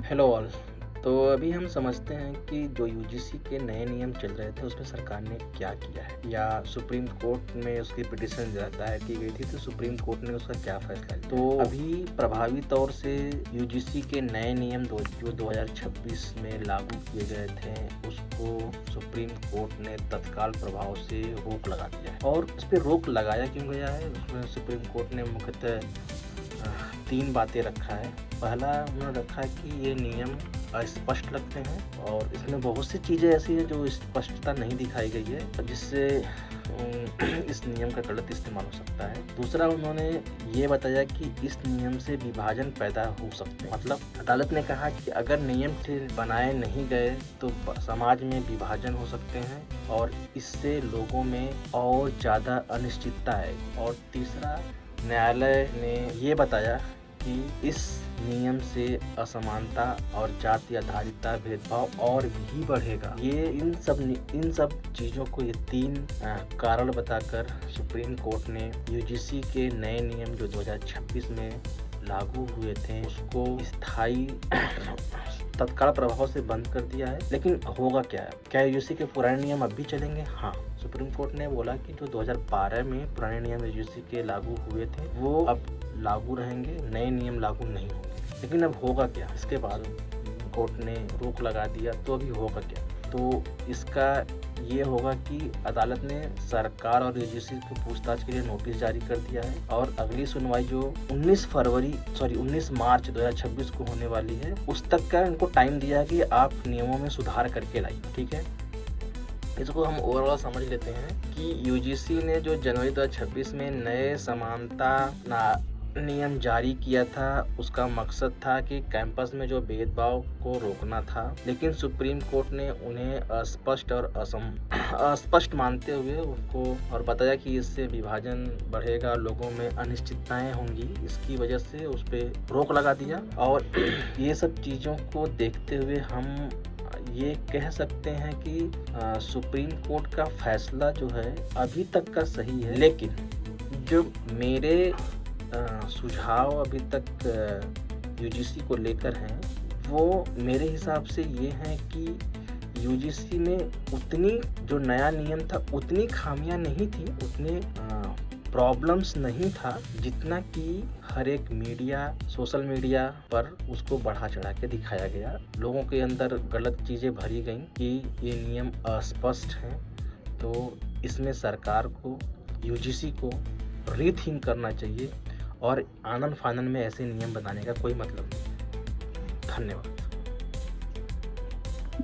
Hello all. तो अभी हम समझते हैं कि जो यूजीसी के नए नियम चल रहे थे उसमें सरकार ने क्या किया है, या सुप्रीम कोर्ट में उसकी पिटीशन दायर की गई थी तो सुप्रीम कोर्ट ने उसका क्या फैसला लिया। तो अभी प्रभावी तौर से यूजीसी के नए नियम जो 2026 में लागू किए गए थे उसको सुप्रीम कोर्ट ने तत्काल प्रभाव से रोक लगा दिया है। और उस पर रोक लगाया क्यों गया है, उसमें सुप्रीम कोर्ट ने मुख्यतः 3 बातें रखा है। पहला उन्होंने रखा है कि ये नियम अस्पष्ट लगते हैं और इसमें बहुत सी चीज़ें ऐसी हैं जो स्पष्टता नहीं दिखाई गई है, जिससे इस नियम का गलत इस्तेमाल हो सकता है। दूसरा उन्होंने ये बताया कि इस नियम से विभाजन पैदा हो सकते हैं। मतलब अदालत ने कहा कि अगर नियम बनाए नहीं गए तो समाज में विभाजन हो सकते हैं और इससे लोगों में और ज़्यादा अनिश्चितता है। और तीसरा न्यायालय ने ये बताया कि इस नियम से असमानता और जाति आधारित भेदभाव और भी बढ़ेगा। ये इन सब चीज़ों को ये 3 कारण बताकर सुप्रीम कोर्ट ने यूजीसी के नए नियम जो 2026 में लागू हुए थे उसको स्थायी तत्काल प्रभाव से बंद कर दिया है। लेकिन होगा क्या यूजीसी के पुराने नियम अब भी चलेंगे? हाँ, सुप्रीम कोर्ट ने बोला कि जो 2012 में पुराने नियम यूजीसी के लागू हुए थे वो अब लागू रहेंगे, नए नियम लागू नहीं होंगे। लेकिन अब होगा क्या? इसके बाद कोर्ट ने रोक लगा दिया तो अभी होगा क्या? तो इसका ये होगा कि अदालत ने सरकार और यूजीसी को पूछताछ के लिए नोटिस जारी कर दिया है और अगली सुनवाई जो 19 मार्च 2026 को होने वाली है उस तक का इनको टाइम दिया है कि आप नियमों में सुधार करके लाइए। ठीक है, इसको हम ओवरऑल समझ लेते हैं कि यूजीसी ने जो जनवरी 2026 में नए समानता नियम जारी किया था उसका मकसद था कि कैंपस में जो भेदभाव को रोकना था, लेकिन सुप्रीम कोर्ट ने उन्हें अस्पष्ट मानते हुए उसको और बताया कि इससे विभाजन बढ़ेगा, लोगों में अनिश्चितताएं होंगी, इसकी वजह से उस पर रोक लगा दिया। और ये सब चीज़ों को देखते हुए हम ये कह सकते हैं कि सुप्रीम कोर्ट का फैसला जो है अभी तक का सही है। लेकिन जो मेरे सुझाव अभी तक यूजीसी को लेकर हैं वो मेरे हिसाब से ये हैं कि यूजीसी में उतनी जो नया नियम था उतनी खामियां नहीं थी, उतने प्रॉब्लम्स नहीं था जितना कि हर एक मीडिया, सोशल मीडिया पर उसको बढ़ा चढ़ा के दिखाया गया। लोगों के अंदर गलत चीज़ें भरी गई कि ये नियम अस्पष्ट हैं। तो इसमें सरकार को, यूजीसी को रीथिंक करना चाहिए और आनन फानन में ऐसे नियम बनाने का कोई मतलब नहीं। धन्यवाद।